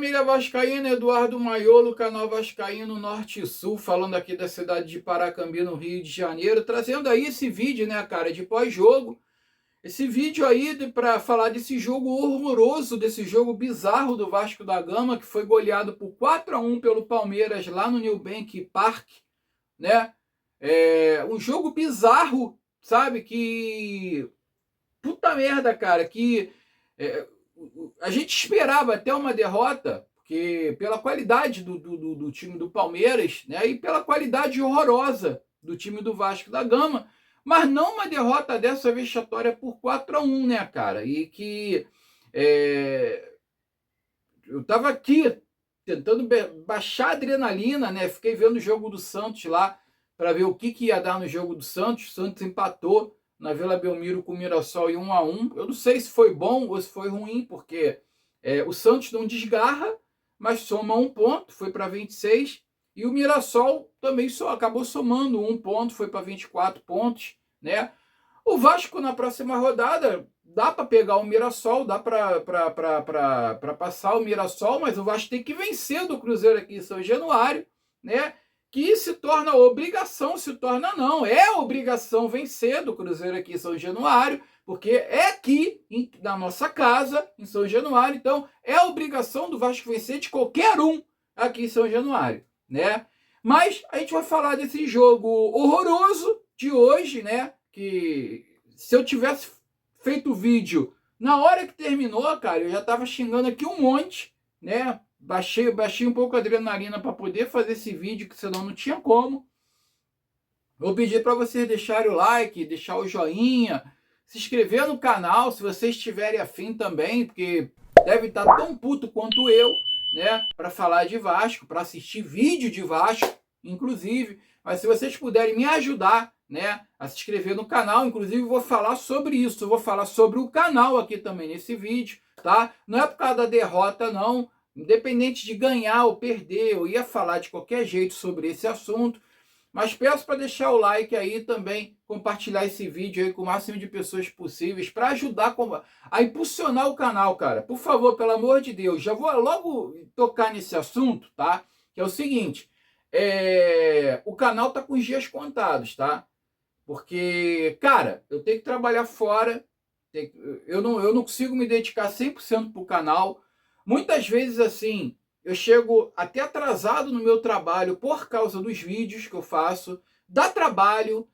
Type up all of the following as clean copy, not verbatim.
família vascaína, Eduardo Maiolo, canal Vascaíno Norte e Sul, falando aqui da cidade de Paracambi, no Rio de Janeiro, trazendo aí esse vídeo, né, cara, de pós-jogo. Esse vídeo aí para falar desse jogo horroroso, desse jogo bizarro do Vasco da Gama, que foi goleado por 4-1 pelo Palmeiras lá no Newbank Park, né? Um jogo bizarro, sabe? Que puta merda, cara, que é, a gente esperava até uma derrota, porque pela qualidade do time do Palmeiras, né, e pela qualidade horrorosa do time do Vasco da Gama, mas não uma derrota dessa vexatória por 4-1, né, cara? E que eu tava aqui tentando baixar a adrenalina, né? Fiquei vendo o jogo do Santos lá para ver o que ia dar no jogo do Santos. O Santos empatou na Vila Belmiro com o Mirassol em 1-1. Eu não sei se foi bom ou se foi ruim, porque o Santos não desgarra, mas soma um ponto, foi para 26. E o Mirassol também só acabou somando um ponto, foi para 24 pontos, né? O Vasco na próxima rodada dá para pegar o Mirassol, dá para passar o Mirassol, mas o Vasco tem que vencer do Cruzeiro aqui em São Januário, né? Que se torna obrigação, se torna não, é obrigação vencer do Cruzeiro aqui em São Januário, porque é aqui na nossa casa, em São Januário, então é obrigação do Vasco vencer de qualquer um aqui em São Januário, né? Mas a gente vai falar desse jogo horroroso de hoje, né? Que se eu tivesse feito o vídeo na hora que terminou, cara, eu já tava xingando aqui um monte, né? Baixei um pouco a adrenalina para poder fazer esse vídeo, que senão não tinha como. Vou pedir para vocês deixarem o like, deixar o joinha, se inscrever no canal, se vocês estiverem afim também, porque deve estar tão puto quanto eu, né? Para falar de Vasco, para assistir vídeo de Vasco, inclusive. Mas se vocês puderem me ajudar, né, a se inscrever no canal, inclusive vou falar sobre isso, eu vou falar sobre o canal aqui também nesse vídeo, tá? Não é por causa da derrota, não. Independente de ganhar ou perder, eu ia falar de qualquer jeito sobre esse assunto. Mas peço para deixar o like aí também, compartilhar esse vídeo aí com o máximo de pessoas possíveis para ajudar a impulsionar o canal, cara. Por favor, pelo amor de Deus, já vou logo tocar nesse assunto, tá? Que é o seguinte, o canal tá com os dias contados, tá? Porque, cara, eu tenho que trabalhar fora, eu não consigo me dedicar 100% pro canal. Muitas vezes, assim, eu chego até atrasado no meu trabalho por causa dos vídeos que eu faço. Dá trabalho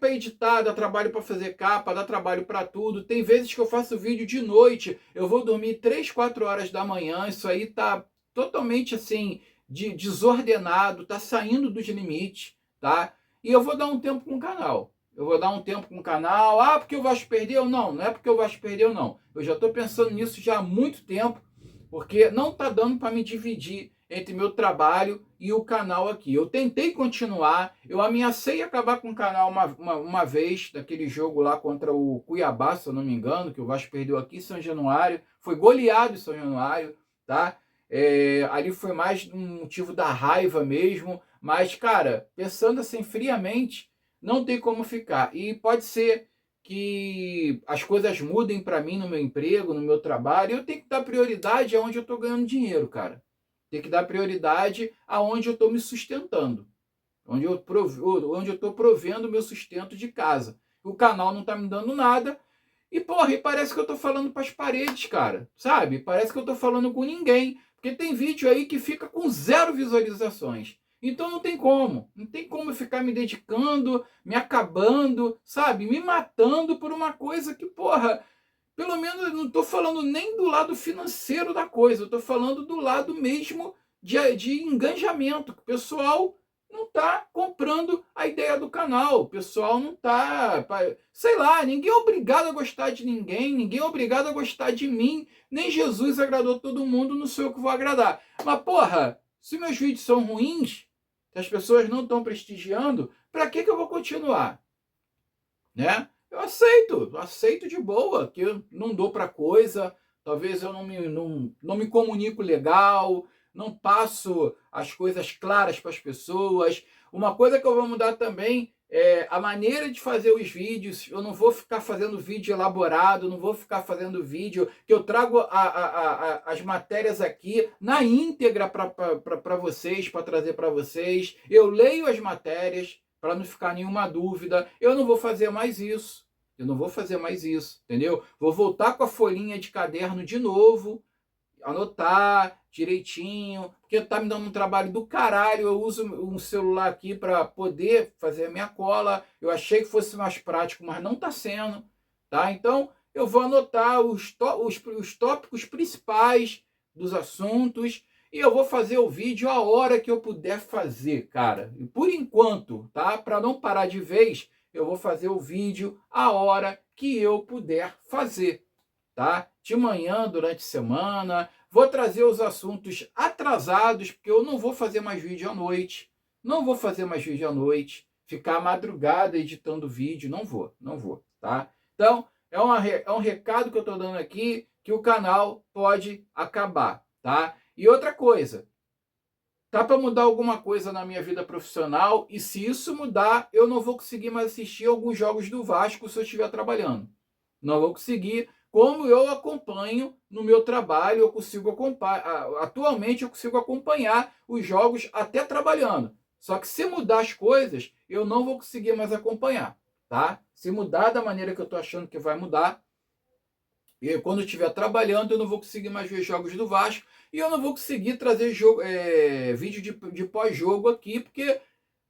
para editar, dá trabalho para fazer capa, dá trabalho para tudo. Tem vezes que eu faço vídeo de noite, eu vou dormir 3, 4 horas da manhã, isso aí tá totalmente assim, desordenado, tá saindo dos limites, tá? E eu vou dar um tempo com o canal. Eu vou dar um tempo com o canal. Ah, porque o Vasco perdeu? Não, não é porque o Vasco perdeu, não. Eu já estou pensando nisso já há muito tempo, porque não está dando para me dividir entre meu trabalho e o canal aqui. Eu tentei continuar, eu ameacei acabar com o canal uma vez, daquele jogo lá contra o Cuiabá, se eu não me engano, que o Vasco perdeu aqui em São Januário, foi goleado em São Januário, tá? Ali foi mais um motivo da raiva mesmo, mas, cara, pensando assim friamente, não tem como ficar. E pode ser que as coisas mudem para mim no meu emprego, no meu trabalho, eu tenho que dar prioridade aonde eu estou ganhando dinheiro, cara. Tem que dar prioridade aonde eu estou me sustentando, onde eu estou provendo o meu sustento de casa. O canal não está me dando nada e, porra, e parece que eu estou falando para as paredes, cara, sabe? Parece que eu estou falando com ninguém, porque tem vídeo aí que fica com 0 visualizações. Então não tem como eu ficar me dedicando, me acabando, sabe? Me matando por uma coisa que, porra, pelo menos eu não estou falando nem do lado financeiro da coisa, eu estou falando do lado mesmo de engajamento, que o pessoal não está comprando a ideia do canal, o pessoal não está, sei lá, ninguém é obrigado a gostar de ninguém, ninguém é obrigado a gostar de mim, nem Jesus agradou todo mundo, não sou eu que vou agradar. Mas, porra, se meus vídeos são ruins, se as pessoas não estão prestigiando, para que eu vou continuar? Né? Eu aceito de boa, que eu não dou para coisa, talvez eu não me comunico legal, não passo as coisas claras para as pessoas. Uma coisa que eu vou mudar também a maneira de fazer os vídeos. Eu não vou ficar fazendo vídeo elaborado, não vou ficar fazendo vídeo que eu trago as matérias aqui na íntegra para vocês, para trazer para vocês. Eu leio as matérias para não ficar nenhuma dúvida. Eu não vou fazer mais isso. Eu não vou fazer mais isso, entendeu? Vou voltar com a folhinha de caderno de novo, anotar direitinho, porque tá me dando um trabalho do caralho. Eu uso um celular aqui para poder fazer a minha cola. Eu achei que fosse mais prático, mas não tá sendo, tá? Então, eu vou anotar os tópicos principais dos assuntos e eu vou fazer o vídeo a hora que eu puder fazer, cara. E por enquanto, tá? Para não parar de vez, eu vou fazer o vídeo a hora que eu puder fazer, tá? De manhã, durante a semana. Vou trazer os assuntos atrasados, porque eu não vou fazer mais vídeo à noite. Não vou fazer mais vídeo à noite. Ficar madrugada editando vídeo, não vou, tá? Então, é um recado que eu estou dando aqui, que o canal pode acabar, tá? E outra coisa, tá para mudar alguma coisa na minha vida profissional, e se isso mudar, eu não vou conseguir mais assistir alguns jogos do Vasco se eu estiver trabalhando. Não vou conseguir. Como eu acompanho no meu trabalho, eu consigo acompanhar. Atualmente eu consigo acompanhar os jogos até trabalhando. Só que se mudar as coisas, eu não vou conseguir mais acompanhar, tá? Se mudar da maneira que eu estou achando que vai mudar, e quando eu estiver trabalhando, eu não vou conseguir mais ver jogos do Vasco e eu não vou conseguir trazer vídeo de pós-jogo aqui, porque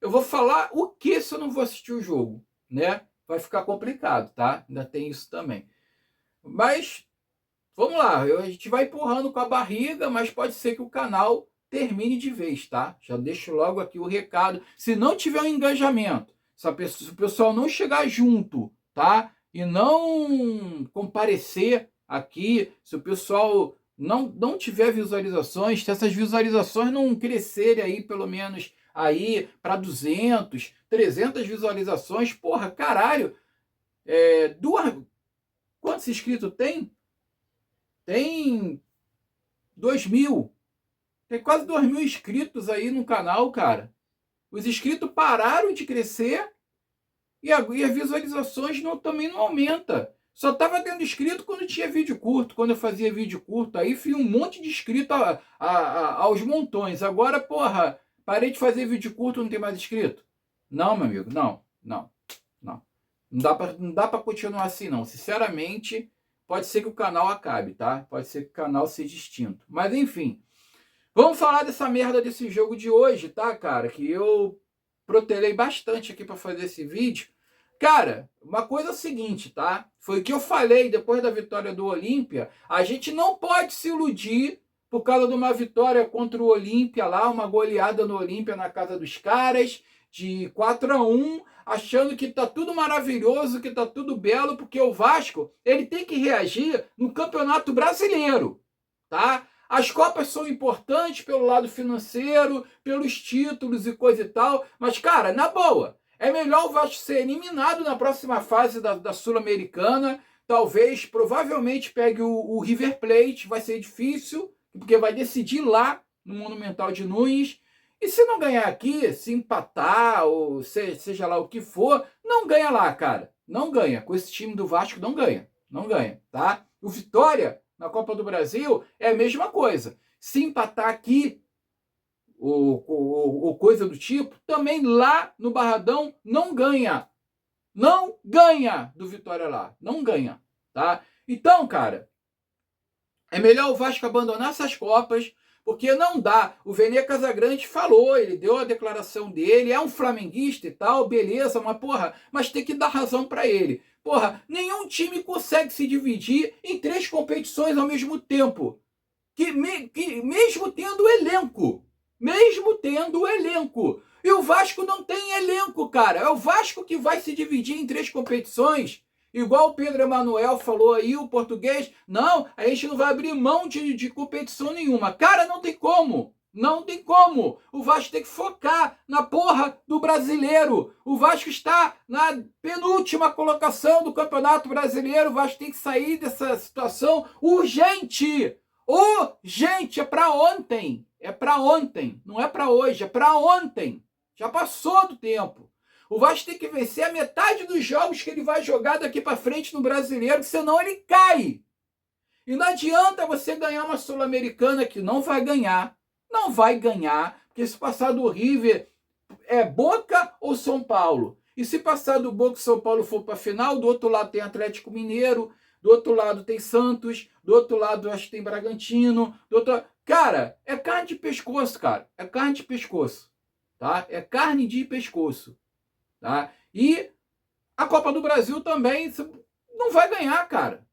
eu vou falar o que se eu não vou assistir o jogo, né? Vai ficar complicado, tá? Ainda tem isso também. Mas, vamos lá, a gente vai empurrando com a barriga, mas pode ser que o canal termine de vez, tá? Já deixo logo aqui o recado. Se não tiver um engajamento, se o pessoal não chegar junto, tá? E não comparecer aqui, se o pessoal não tiver visualizações, se essas visualizações não crescerem aí, pelo menos aí para 200, 300 visualizações, porra, caralho, quantos inscritos tem? Tem 2.000. Tem quase 2.000 inscritos aí no canal, cara. Os inscritos pararam de crescer e as visualizações também não aumenta. Só estava tendo inscrito quando tinha vídeo curto. Quando eu fazia vídeo curto, aí fui um monte de inscrito aos montões. Agora, porra, parei de fazer vídeo curto, não tem mais inscrito? Não, meu amigo, não. Não dá para continuar assim, não. Sinceramente, pode ser que o canal acabe, tá? Pode ser que o canal seja extinto. Mas, enfim. Vamos falar dessa merda desse jogo de hoje, tá, cara? Que eu protelei bastante aqui para fazer esse vídeo. Cara, uma coisa é o seguinte, tá? Foi o que eu falei depois da vitória do Olímpia. A gente não pode se iludir por causa de uma vitória contra o Olímpia lá, uma goleada no Olímpia na casa dos caras, de 4-1, achando que tá tudo maravilhoso, que tá tudo belo, porque o Vasco, ele tem que reagir no Campeonato Brasileiro, tá? As Copas são importantes pelo lado financeiro, pelos títulos e coisa e tal, mas, cara, na boa, é melhor o Vasco ser eliminado na próxima fase da Sul-Americana. Talvez, provavelmente, pegue o River Plate, vai ser difícil, porque vai decidir lá no Monumental de Nunes. E se não ganhar aqui, se empatar, ou seja lá o que for, não ganha lá, cara. Não ganha. Com esse time do Vasco, não ganha. Não ganha, tá? O Vitória, na Copa do Brasil, é a mesma coisa. Se empatar aqui, ou coisa do tipo, também lá no Barradão não ganha. Não ganha do Vitória lá. Não ganha, tá? Então, cara, é melhor o Vasco abandonar essas Copas, porque não dá. O Vene Casagrande falou, ele deu a declaração dele, é um flamenguista e tal, beleza, mas porra, mas tem que dar razão para ele. Porra, nenhum time consegue se dividir em 3 competições ao mesmo tempo. Que mesmo tendo elenco. Mesmo tendo elenco. E o Vasco não tem elenco, cara. É o Vasco que vai se dividir em 3 competições. Igual o Pedro Emanuel falou aí, o português. Não, a gente não vai abrir mão de competição nenhuma. Cara, não tem como. Não tem como. O Vasco tem que focar na porra do brasileiro. O Vasco está na penúltima colocação do Campeonato Brasileiro. O Vasco tem que sair dessa situação urgente. Urgente, é para ontem. É para ontem. Não é para hoje, é para ontem. Já passou do tempo. O Vasco tem que vencer a metade dos jogos que ele vai jogar daqui para frente no Brasileiro, senão ele cai. E não adianta você ganhar uma Sul-Americana que não vai ganhar. Não vai ganhar, porque se passar do River é Boca ou São Paulo. E se passar do Boca e São Paulo for para a final, do outro lado tem Atlético Mineiro, do outro lado tem Santos, do outro lado acho que tem Bragantino, do outro... Cara, é carne de pescoço, cara. É carne de pescoço, tá? É carne de pescoço, tá? E a Copa do Brasil também não vai ganhar, cara.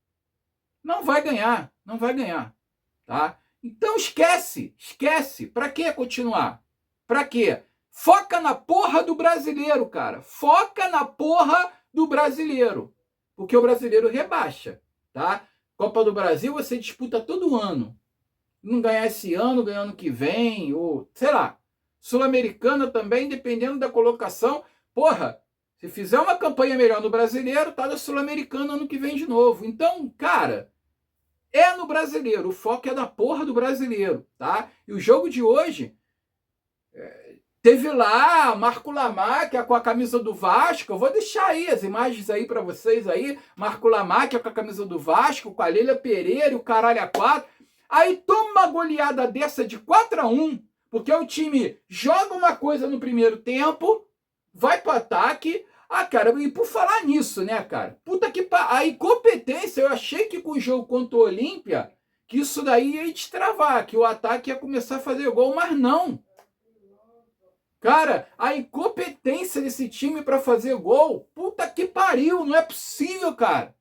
Não vai ganhar, não vai ganhar, tá? Então esquece. Pra que continuar? Pra quê? Foca na porra do brasileiro, cara. Foca na porra do brasileiro. Porque o brasileiro rebaixa, tá? Copa do Brasil você disputa todo ano. Não ganhar esse ano, ganhar ano que vem, ou sei lá. Sul-Americana também, dependendo da colocação. Porra, se fizer uma campanha melhor no brasileiro, tá na Sul-Americana ano que vem de novo. Então, cara, é no brasileiro. O foco é na porra do brasileiro, tá? E o jogo de hoje teve lá Marco Lamáquia com a camisa do Vasco. Eu vou deixar aí as imagens aí para vocês aí. Marco Lamáquia com a camisa do Vasco, com a Leila Pereira e o caralho a 4. Aí toma uma goleada dessa de 4-1, porque o time joga uma coisa no primeiro tempo, vai pro ataque. Ah, cara, e por falar nisso, né, cara? Puta que a incompetência, eu achei que com o jogo contra o Olímpia, que isso daí ia destravar, que o ataque ia começar a fazer gol, mas não. Cara, a incompetência desse time para fazer gol, puta que pariu, não é possível, cara.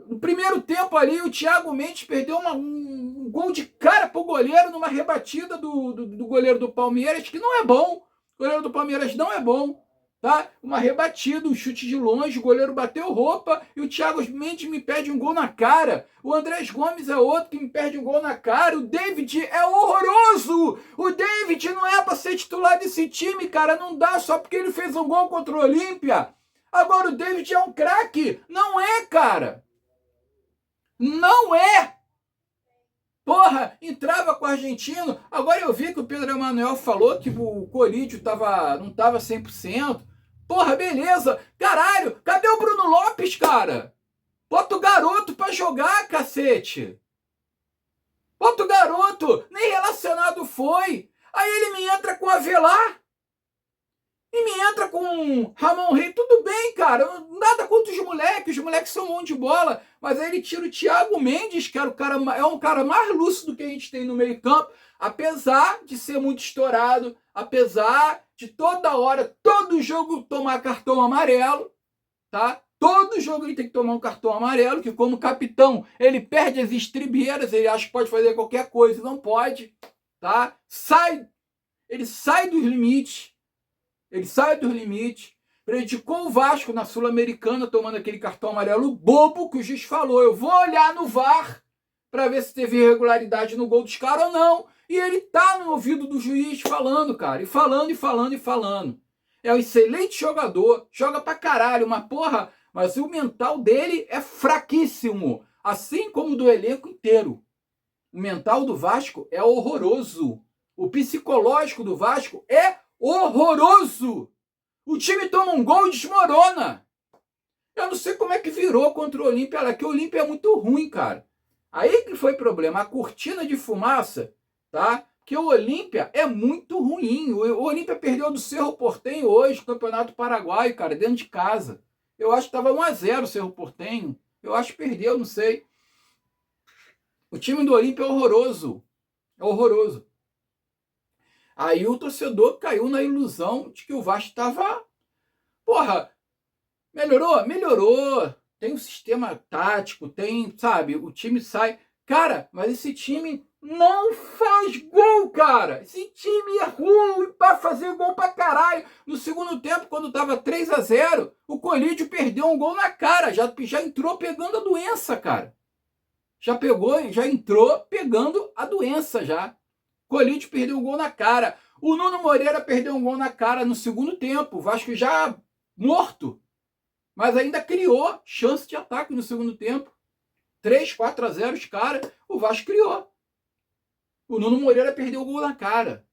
No primeiro tempo ali, o Thiago Mendes perdeu um gol de cara pro goleiro numa rebatida do goleiro do Palmeiras, que não é bom. O goleiro do Palmeiras não é bom, tá? Uma rebatida, um chute de longe, o goleiro bateu roupa e o Thiago Mendes me perde um gol na cara. O Andrés Gomes é outro que me perde um gol na cara. O David é horroroso! O David não é para ser titular desse time, cara. Não dá só porque ele fez um gol contra o Olímpia. Agora o David é um craque. Não é, cara. Não é! Porra, entrava com o argentino. Agora eu vi que o Pedro Emanuel falou que o Colídio não tava 100%. Porra, beleza. Caralho, cadê o Bruno Lopes, cara? Bota o garoto pra jogar, cacete. Bota o garoto. Nem relacionado foi. Aí ele me entra com o Avelar. E me entra com Ramon Rey, tudo bem, cara, nada contra os moleques são um monte de bola, mas aí ele tira o Thiago Mendes, que era é um cara mais lúcido que a gente tem no meio campo, apesar de ser muito estourado, apesar de toda hora, todo jogo tomar cartão amarelo, tá? Todo jogo ele tem que tomar um cartão amarelo, que como capitão ele perde as estribeiras, ele acha que pode fazer qualquer coisa, não pode, tá? Ele sai dos limites. Ele sai dos limites, prejudicou o Vasco na Sul-Americana, tomando aquele cartão amarelo bobo que o juiz falou. Eu vou olhar no VAR para ver se teve irregularidade no gol dos caras ou não. E ele tá no ouvido do juiz falando, cara. E falando. É um excelente jogador, joga pra caralho, uma porra, mas o mental dele é fraquíssimo. Assim como o do elenco inteiro. O mental do Vasco é horroroso. O psicológico do Vasco é horroroso. O time toma um gol e desmorona. Eu não sei como é que virou contra o Olímpia lá, que o Olímpia é muito ruim, cara. Aí que foi problema, a cortina de fumaça, tá? Que o Olímpia é muito ruim. O Olímpia perdeu do Cerro Porteño hoje, Campeonato Paraguaio, cara, dentro de casa. Eu acho que estava 1-0 o Cerro Porteño. Eu acho que perdeu, não sei. O time do Olímpia é horroroso. É horroroso. Aí o torcedor caiu na ilusão de que o Vasco estava... Porra, melhorou? Melhorou. Tem um sistema tático, tem, sabe, o time sai... Cara, mas esse time não faz gol, cara. Esse time é ruim para fazer gol pra caralho. No segundo tempo, quando tava 3-0, o Colídio perdeu um gol na cara. Já entrou pegando a doença, cara. Já entrou pegando a doença, já. Colídio perdeu um gol na cara. O Nuno Moreira perdeu um gol na cara no segundo tempo. O Vasco já morto. Mas ainda criou chance de ataque no segundo tempo. 3-4-0 os caras. O Vasco criou. O Nuno Moreira perdeu o gol na cara.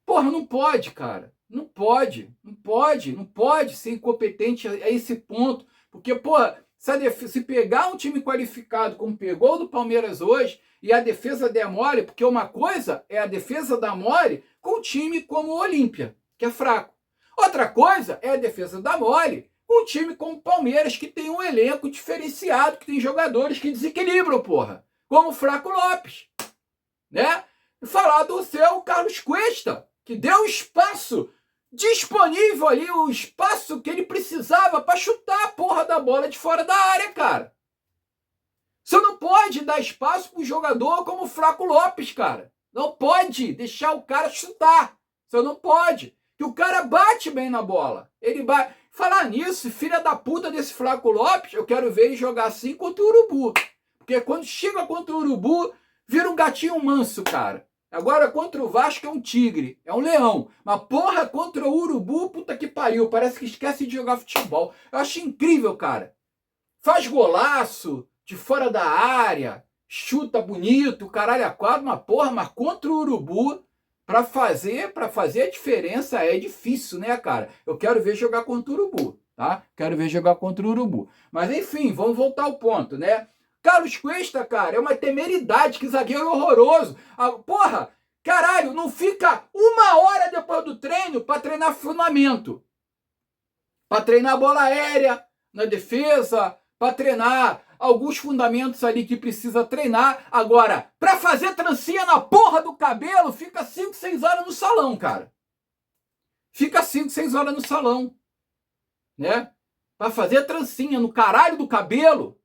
Porra, Porra, não pode, cara. Não pode ser incompetente a esse ponto. Porque, porra, se pegar um time qualificado como pegou o do Palmeiras hoje e a defesa der mole, porque uma coisa é a defesa dar mole com um time como o Olímpia, que é fraco. Outra coisa é a defesa dar mole com um time como o Palmeiras, que tem um elenco diferenciado, que tem jogadores que desequilibram, porra. Como o Flaco Lopes, né? E falar do seu Carlos Cuesta, que deu espaço disponível ali, o espaço que ele precisava para chutar a porra da bola de fora da área, cara. Você não pode dar espaço para um jogador como o Flaco Lopes, cara. Não pode deixar o cara chutar. Você não pode. Que o cara bate bem na bola. Ele vai. Falar nisso, filha da puta desse Flaco Lopes, eu quero ver ele jogar assim contra o Urubu. Porque quando chega contra o Urubu, vira um gatinho manso, cara. Agora contra o Vasco é um tigre, é um leão. Mas porra, contra o Urubu, puta que pariu. Parece que esquece de jogar futebol. Eu acho incrível, cara. Faz golaço de fora da área, chuta bonito, caralho a quadro, mas porra, mas contra o Urubu, pra fazer a diferença é difícil, né, cara? Eu quero ver jogar contra o Urubu, tá? Quero ver jogar contra o Urubu. Mas enfim, vamos voltar ao ponto, né? Carlos Cuesta, cara, é uma temeridade, que zagueiro horroroso. Porra, caralho, não fica uma hora depois do treino pra treinar fundamento. Pra treinar bola aérea na defesa, pra treinar alguns fundamentos ali que precisa treinar. Agora, pra fazer trancinha na porra do cabelo, fica 5, 6 horas no salão, cara. Fica 5, 6 horas no salão, né? Pra fazer trancinha no caralho do cabelo,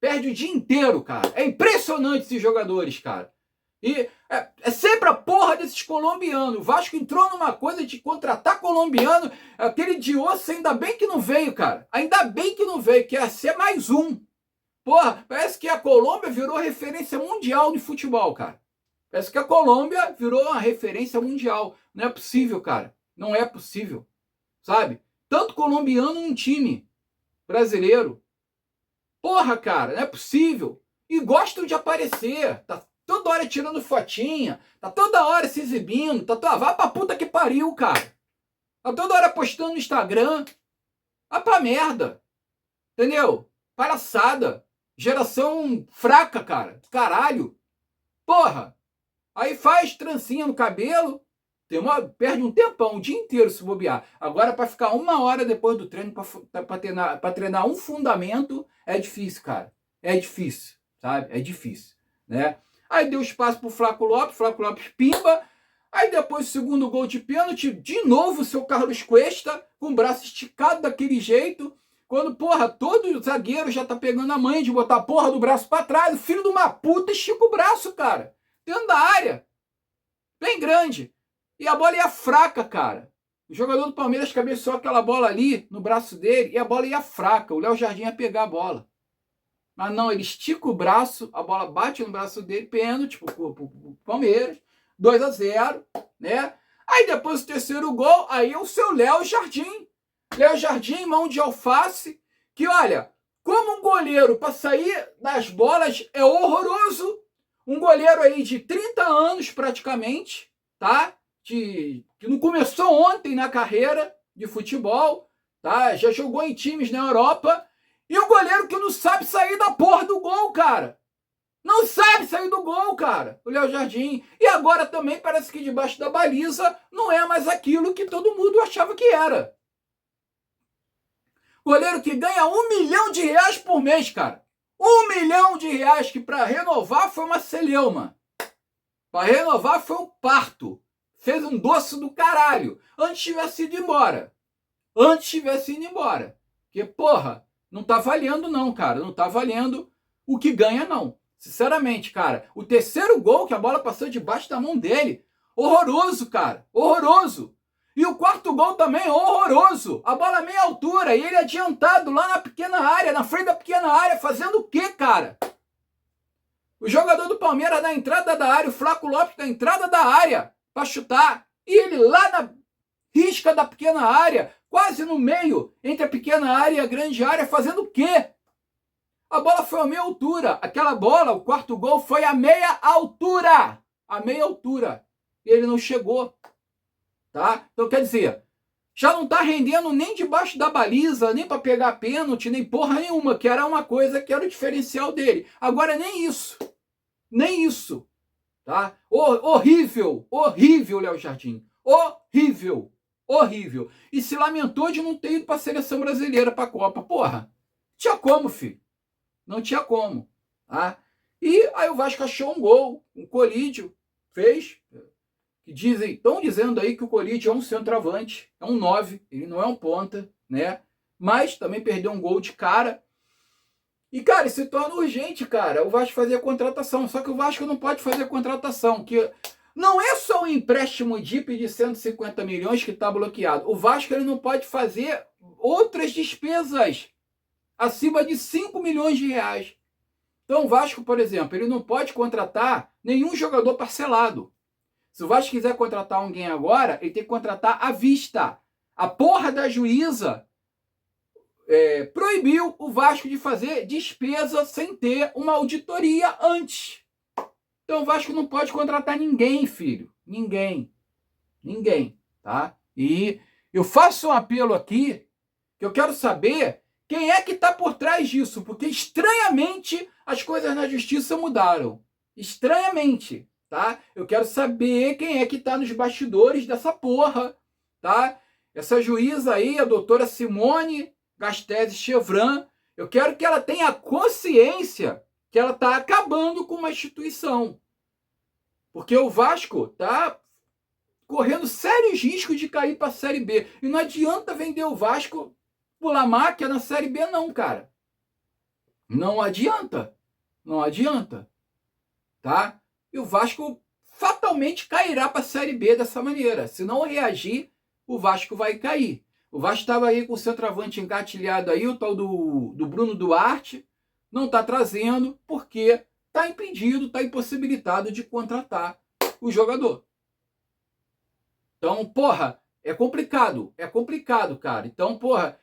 perde o dia inteiro, cara. É impressionante esses jogadores, cara. E é sempre a porra desses colombianos. O Vasco entrou numa coisa de contratar colombiano. Aquele Diosso, ainda bem que não veio, cara. Ainda bem que não veio, que ia ser mais um. Porra, parece que a Colômbia virou referência mundial de futebol, cara. Parece que a Colômbia virou uma referência mundial. Não é possível, cara. Não é possível. Sabe? Tanto colombiano num time brasileiro. Porra, cara, não é possível. E gostam de aparecer. Tá toda hora tirando fotinha. Tá toda hora se exibindo. Vai pra puta que pariu, cara. Tá toda hora postando no Instagram. Vai pra merda. Entendeu? Palhaçada. Geração fraca, cara. Caralho. Porra. Aí faz trancinha no cabelo. Perde um tempão, o dia inteiro se bobear. Agora, para ficar uma hora depois do treino, para treinar um fundamento, é difícil, cara. É difícil, sabe? É difícil, né? Aí deu espaço pro Flaco Lopes pimba. Aí depois o segundo gol de pênalti, de novo o seu Carlos Cuesta, com o braço esticado daquele jeito. Quando, porra, todo zagueiro já tá pegando a manha de botar a porra do braço para trás, o filho de uma puta estica o braço, cara. Dentro da área. Bem grande. E a bola ia fraca, cara. O jogador do Palmeiras cabeceou aquela bola ali no braço dele e a bola ia fraca. O Léo Jardim ia pegar a bola. Mas não, ele estica o braço, a bola bate no braço dele, pênalti pro Palmeiras. 2-0, né? Aí depois o terceiro gol, aí é o seu Léo Jardim. Léo Jardim, mão de alface, que olha, como um goleiro para sair das bolas é horroroso. Um goleiro aí de 30 anos praticamente, tá? Que não começou ontem na carreira de futebol, tá? Já jogou em times na Europa. E o goleiro que não sabe sair da porra do gol, cara. Não sabe sair do gol, cara. O Léo Jardim. E agora também parece que debaixo da baliza não é mais aquilo que todo mundo achava que era. Goleiro que ganha R$1 milhão por mês, cara. R$1 milhão, que para renovar foi uma celeuma. Para renovar foi um parto. Fez um doce do caralho. Antes tivesse ido embora. Porque, porra, não tá valendo não, cara. Não tá valendo o que ganha, não. Sinceramente, cara. O terceiro gol, que a bola passou debaixo da mão dele. Horroroso, cara. Horroroso. E o quarto gol também, horroroso. A bola meia altura e ele adiantado lá na pequena área, na frente da pequena área, fazendo o quê, cara? O jogador do Palmeiras na entrada da área, o Flaco Lopes na entrada da área para chutar. E ele lá na risca da pequena área, quase no meio, entre a pequena área e a grande área, fazendo o quê? A bola foi a meia altura. Aquela bola, o quarto gol, foi a meia altura. A meia altura. E ele não chegou. tá? Então, quer dizer, já não tá rendendo nem debaixo da baliza, nem para pegar pênalti, nem porra nenhuma, que era uma coisa que era o diferencial dele. Agora nem isso, tá? Horrível, horrível, Léo Jardim, horrível, horrível. E se lamentou de não ter ido para a seleção brasileira, para a Copa. Porra, tinha como, filho, não tinha como, tá? E aí o Vasco achou um gol, um Colídio fez. Estão dizendo aí que o Colídio é um centroavante, é um 9, ele não é um ponta, né? Mas também perdeu um gol de cara. E, cara, isso se torna urgente, cara, o Vasco fazer a contratação. Só que o Vasco não pode fazer a contratação, que não é só um empréstimo DIP de 150 milhões que está bloqueado. O Vasco ele não pode fazer outras despesas acima de 5 milhões de reais. Então, o Vasco, por exemplo, ele não pode contratar nenhum jogador parcelado. Se o Vasco quiser contratar alguém agora, ele tem que contratar à vista. A porra da juíza proibiu o Vasco de fazer despesa sem ter uma auditoria antes. Então o Vasco não pode contratar ninguém, filho. Ninguém, tá? E eu faço um apelo aqui, que eu quero saber quem é que está por trás disso, porque estranhamente as coisas na justiça mudaram. Estranhamente. Tá? Eu quero saber quem é que está nos bastidores dessa porra, tá? Essa juíza aí, a doutora Simone Gastese Chevran, eu quero que ela tenha consciência que ela está acabando com uma instituição. Porque o Vasco está correndo sérios riscos de cair para a Série B. E não adianta vender o Vasco pular máquina na Série B não, cara. Não adianta. Não adianta. Tá? E o Vasco fatalmente cairá para a Série B dessa maneira. Se não reagir, o Vasco vai cair. O Vasco estava aí com o centroavante engatilhado aí, o tal do Bruno Duarte, não está trazendo porque está impedido, está impossibilitado de contratar o jogador. Então, porra, é complicado, cara. Então, porra,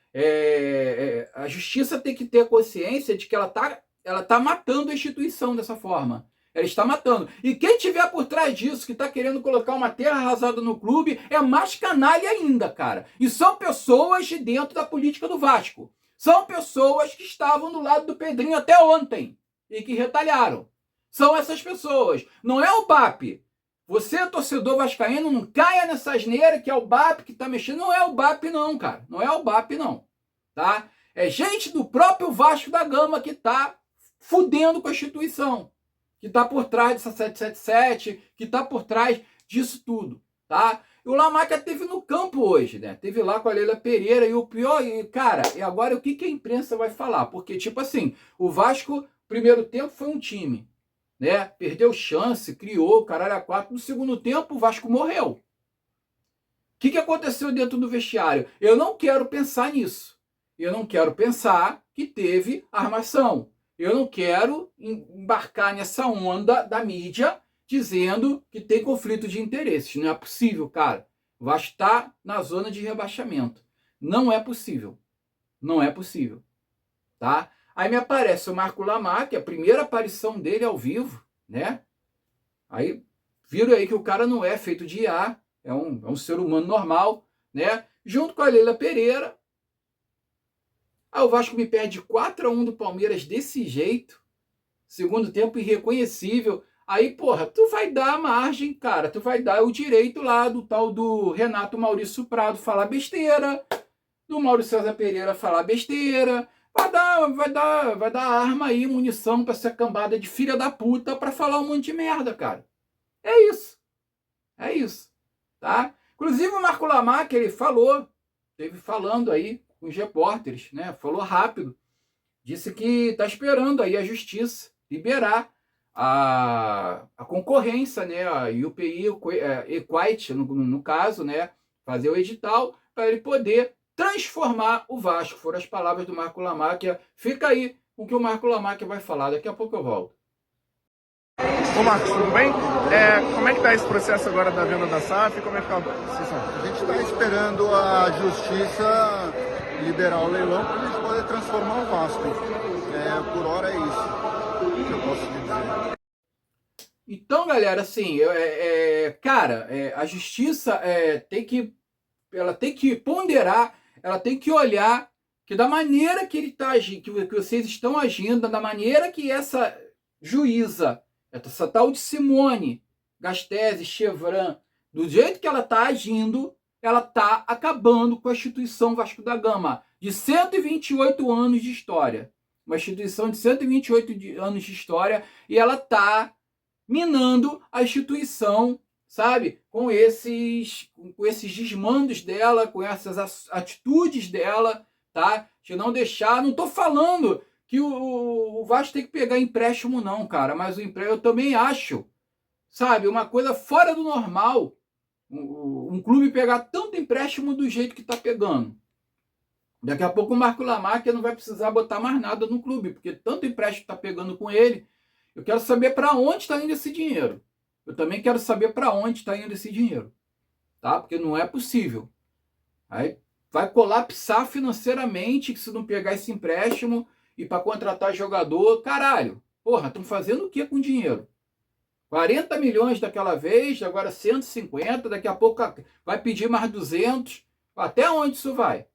a justiça tem que ter consciência de que ela tá matando a instituição dessa forma. Ela está matando. E quem tiver por trás disso, que está querendo colocar uma terra arrasada no clube, é mais canalha ainda, cara. E são pessoas de dentro da política do Vasco. São pessoas que estavam do lado do Pedrinho até ontem e que retalharam. São essas pessoas. Não é o BAP. Você, torcedor vascaíno, não caia nessa asneira que é o BAP que está mexendo. Não é o BAP não, cara. Não é o BAP não. Tá? É gente do próprio Vasco da Gama que está fudendo com a instituição. Que está por trás dessa 777, que está por trás disso tudo, tá? E o Lamáquia teve no campo hoje, né? Teve lá com a Leila Pereira e o pior, cara, e agora o que a imprensa vai falar? Porque, tipo assim, o Vasco, primeiro tempo foi um time, né? Perdeu chance, criou, caralho a quatro. No segundo tempo, o Vasco morreu. O que aconteceu dentro do vestiário? Eu não quero pensar nisso. Eu não quero pensar que teve armação. Eu não quero embarcar nessa onda da mídia dizendo que tem conflito de interesses. Não é possível, cara. O Vasco está na zona de rebaixamento. Não é possível. Não é possível. Tá? Aí me aparece o Marco Lamáquia, a primeira aparição dele ao vivo, né? Aí viram aí que o cara não é feito de IA, é um ser humano normal, né? Junto com a Leila Pereira. Aí o Vasco me perde 4-1 do Palmeiras desse jeito. Segundo tempo irreconhecível. Aí, porra, tu vai dar a margem, cara. Tu vai dar o direito lá do tal do Renato Maurício Prado falar besteira. Do Mauro César Pereira falar besteira. Vai dar arma aí, munição pra essa cambada de filha da puta pra falar um monte de merda, cara. É isso. É isso. Tá? Inclusive o Marco Lamáquia, ele falou. Esteve falando aí com os repórteres, né? Falou rápido, disse que está esperando aí a justiça liberar a concorrência, né? A UPI Equite, no caso, né? Fazer o edital para ele poder transformar o Vasco. Foram as palavras do Marco Lamáquia. Fica aí com o que o Marco Lamáquia vai falar. Daqui a pouco eu volto. Ô Marcos, tudo bem? Como é que está esse processo agora da venda da SAF? Como é que está a decisão? A gente está esperando a justiça liberar o leilão para a gente poder transformar o Vasco. Por hora é isso que eu posso te dizer. Então, galera, assim, cara, a justiça ela tem que ponderar, ela tem que olhar que da maneira que ele está agindo, que vocês estão agindo, da maneira que essa juíza, essa tal de Simone Gastese Chevran, do jeito que ela está agindo, ela está acabando com a instituição Vasco da Gama, de 128 anos de história. Uma instituição de 128 anos de história, e ela está minando a instituição, sabe? Com esses desmandos dela, com essas atitudes dela, tá? De não deixar, não tô falando que o Vasco tem que pegar empréstimo não, cara, mas o empréstimo eu também acho, sabe? Uma coisa fora do normal, um clube pegar tanto empréstimo do jeito que tá pegando. Daqui a pouco o Marco Lamarca não vai precisar botar mais nada no clube, porque tanto empréstimo tá pegando com ele. Eu quero saber para onde está indo esse dinheiro. Eu também quero saber para onde está indo esse dinheiro. Tá? Porque não é possível. Aí vai colapsar financeiramente se não pegar esse empréstimo e para contratar jogador. Caralho, porra, estão fazendo o que com dinheiro? 40 milhões daquela vez, agora 150, daqui a pouco vai pedir mais 200. Até onde isso vai?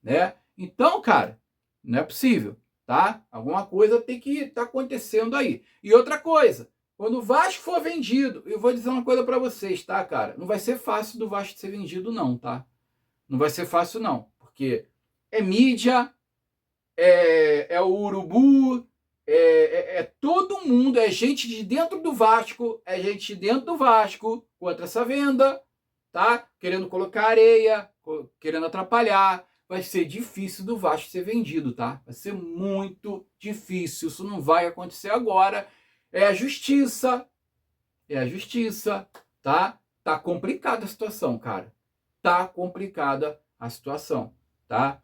Né? Então, cara, não é possível. Tá? Alguma coisa tem que estar acontecendo aí. E outra coisa, quando o Vasco for vendido, eu vou dizer uma coisa para vocês, tá, cara? Não vai ser fácil do Vasco ser vendido, não, tá? Não vai ser fácil, não. Porque é mídia, é o Urubu, é todo mundo, é gente de dentro do Vasco, é gente de dentro do Vasco contra essa venda, tá? Querendo colocar areia, querendo atrapalhar. Vai ser difícil do Vasco ser vendido, tá? Vai ser muito difícil. Isso não vai acontecer agora. É a justiça. É a justiça, tá? Tá complicada a situação, cara. Tá complicada a situação, tá?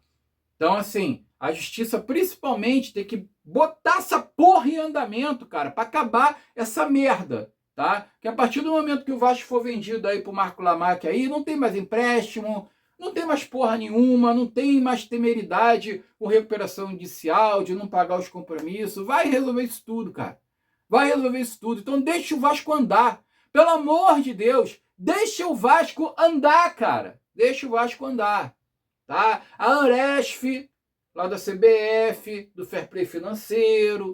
Então, assim, a justiça principalmente tem que botar essa porra em andamento, cara, para acabar essa merda, tá? Que a partir do momento que o Vasco for vendido aí pro Marco Lamarca aí, não tem mais empréstimo, não tem mais porra nenhuma, não tem mais temeridade com recuperação judicial, de não pagar os compromissos. Vai resolver isso tudo, cara. Vai resolver isso tudo. Então deixa o Vasco andar. Pelo amor de Deus, deixa o Vasco andar, cara. Deixa o Vasco andar. Tá? A Aresf, lá da CBF, do Fair Play Financeiro.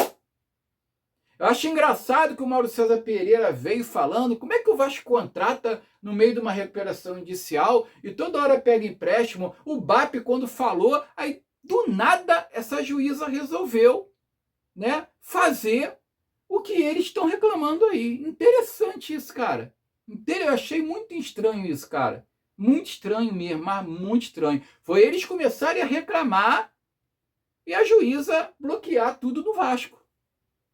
Eu acho engraçado que o Mauro César Pereira veio falando como é que o Vasco contrata no meio de uma recuperação judicial e toda hora pega empréstimo. O BAP, quando falou, aí do nada essa juíza resolveu, né, fazer o que eles estão reclamando aí. Interessante isso, cara. Eu achei muito estranho isso, cara. Muito estranho mesmo, mas muito estranho. Foi eles começarem a reclamar e a juíza bloquear tudo do Vasco.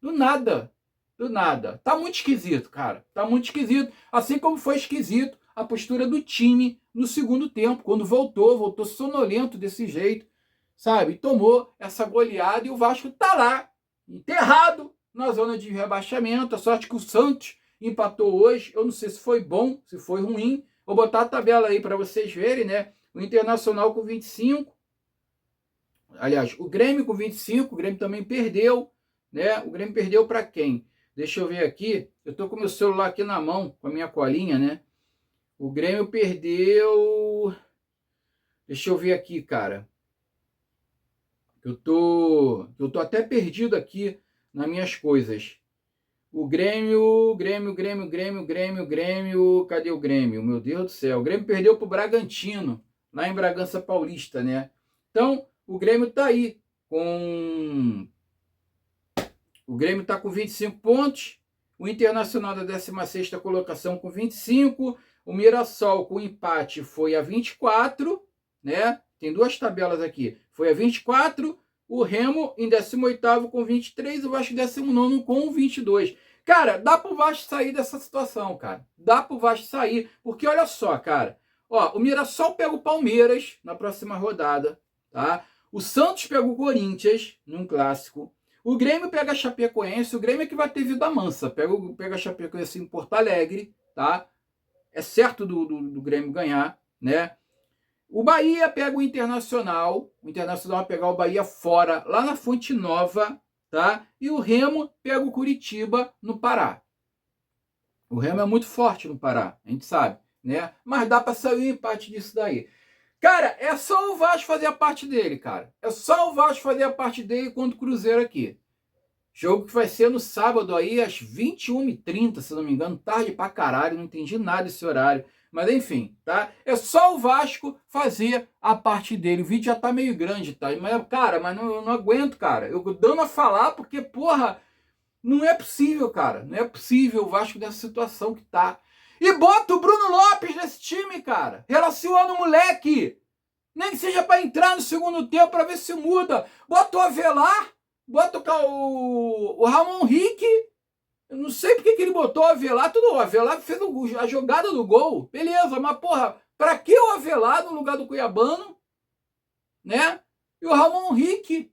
Do nada. Do nada. Tá muito esquisito, cara. Tá muito esquisito. Assim como foi esquisito a postura do time no segundo tempo. Quando voltou sonolento desse jeito, sabe? Tomou essa goleada e o Vasco tá lá, enterrado na zona de rebaixamento. A sorte que o Santos empatou hoje. Eu não sei se foi bom, se foi ruim. Vou botar a tabela aí para vocês verem, né? O Internacional com 25. Aliás, o Grêmio com 25. O Grêmio também perdeu. Né? O Grêmio perdeu para quem? Deixa eu ver aqui. Eu estou com o meu celular aqui na mão, com a minha colinha, né? O Grêmio perdeu... Deixa eu ver aqui, cara. Eu tô até perdido aqui nas minhas coisas. O Grêmio... Cadê o Grêmio? Meu Deus do céu. O Grêmio perdeu para o Bragantino, lá em Bragança Paulista, né? Então, o Grêmio tá aí com... O Grêmio está com 25 pontos, o Internacional da 16ª colocação com 25, o Mirassol com empate foi a 24, né? Tem duas tabelas aqui, foi a 24, o Remo em 18º com 23, o Vasco em 19º com 22. Cara, dá pro Vasco sair dessa situação, cara. Dá pro Vasco sair, porque olha só, cara. Ó, o Mirassol pega o Palmeiras na próxima rodada, tá? O Santos pega o Corinthians num clássico. O Grêmio pega a Chapecoense, o Grêmio é que vai ter vida mansa. Pega a Chapecoense em Porto Alegre, tá? É certo do Grêmio ganhar, né? O Bahia pega o Internacional vai pegar o Bahia fora, lá na Fonte Nova, tá? E o Remo pega o Curitiba no Pará. O Remo é muito forte no Pará, a gente sabe, né? Mas dá para sair um empate disso daí. Cara, é só o Vasco fazer a parte dele, cara. É só o Vasco fazer a parte dele contra o Cruzeiro aqui. Jogo que vai ser no sábado aí, às 21h30, se não me engano. Tarde pra caralho, não entendi nada desse horário. Mas enfim, tá? É só o Vasco fazer a parte dele. O vídeo já tá meio grande, tá? Mas, cara, mas não aguento, cara. Eu dando a falar porque, porra, não é possível, cara. Não é possível o Vasco nessa situação que tá. E bota o Bruno Lopes nesse time, cara. Relaciona o moleque. Nem que seja para entrar no segundo tempo para ver se muda. Bota o Avelar. Bota o Ramon Henrique. Eu não sei porque que ele botou o Avelar. O Avelar fez a jogada do gol. Beleza, mas porra, para que o Avelar no lugar do Cuiabano? Né? E o Ramon Henrique.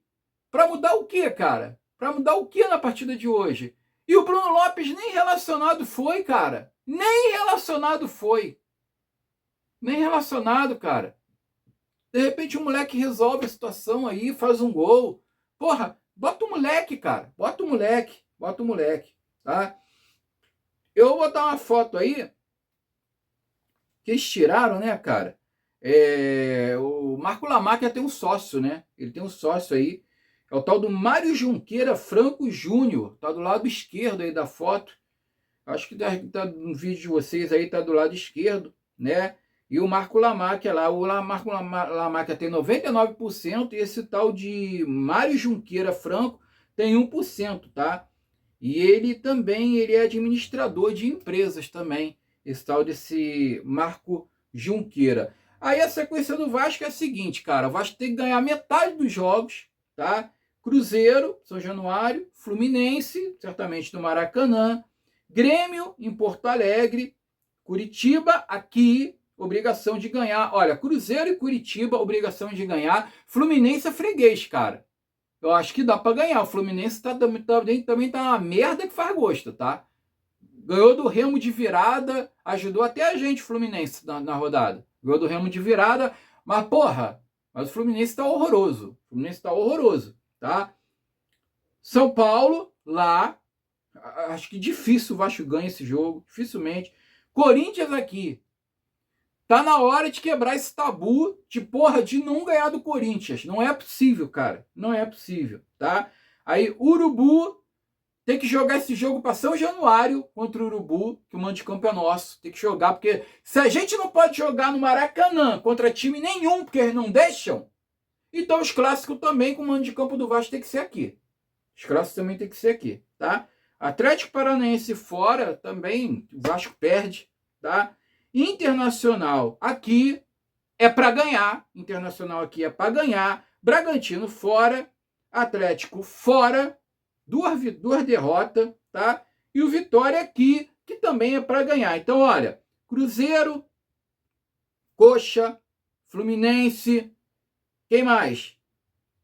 Para mudar o quê, cara? Para mudar o quê na partida de hoje? E o Bruno Lopes nem relacionado foi, cara. Nem relacionado foi. Nem relacionado, cara. De repente o moleque resolve a situação aí, faz um gol. Porra, bota o moleque, cara. Bota o moleque. Bota o moleque, tá? Eu vou botar uma foto aí que eles tiraram, né, cara? O Marco Lamáquia tem um sócio, né? Ele tem um sócio aí. É o tal do Mário Junqueira Franco Júnior. Tá do lado esquerdo aí da foto. Acho que tá no vídeo de vocês aí, tá do lado esquerdo, né? E o Marco Lamáquia lá, o Marco Lamáquia tem 99% e esse tal de Mário Junqueira Franco tem 1%, tá? E ele é administrador de empresas também, esse tal desse Marco Junqueira. Aí a sequência do Vasco é a seguinte, cara, o Vasco tem que ganhar metade dos jogos, tá? Cruzeiro, São Januário, Fluminense, certamente no Maracanã, Grêmio em Porto Alegre, Curitiba aqui, obrigação de ganhar. Olha, Cruzeiro e Curitiba, obrigação de ganhar. Fluminense é freguês, cara. Eu acho que dá para ganhar. O Fluminense também tá uma merda que faz gosto, tá? Ganhou do Remo de virada, ajudou até a gente, Fluminense, na rodada. Ganhou do Remo de virada, mas porra, mas o Fluminense tá horroroso. O Fluminense tá horroroso, tá? São Paulo, lá, acho que difícil o Vasco ganha esse jogo, dificilmente. Corinthians aqui. Tá na hora de quebrar esse tabu de porra de não ganhar do Corinthians. Não é possível, cara. Não é possível, tá? Aí Urubu tem que jogar esse jogo para São Januário contra o Urubu, que o mando de campo é nosso. Tem que jogar, porque se a gente não pode jogar no Maracanã contra time nenhum, porque eles não deixam, então os clássicos também com o mando de campo do Vasco tem que ser aqui. Os clássicos também tem que ser aqui, tá? Atlético Paranaense fora também, o Vasco perde, tá? Internacional aqui é para ganhar. Internacional aqui é para ganhar. Bragantino fora. Atlético fora. Duas derrotas, tá? E o Vitória aqui, que também é para ganhar. Então, olha, Cruzeiro, Coxa, Fluminense, quem mais?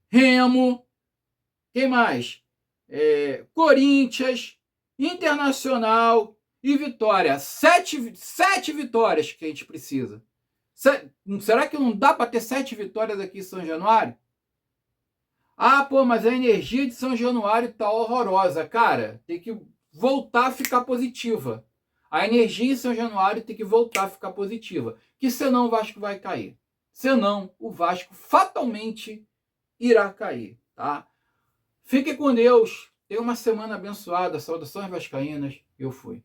Remo, quem mais? Corinthians, Internacional e Vitória. Sete vitórias que a gente precisa. Será que não dá para ter 7 vitórias aqui em São Januário? Ah, pô, mas a energia de São Januário tá horrorosa. Cara, tem que voltar a ficar positiva. A energia em São Januário tem que voltar a ficar positiva. Que senão o Vasco vai cair. Senão o Vasco fatalmente irá cair, tá? Fique com Deus. Tenha uma semana abençoada. Saudações vascaínas. Eu fui.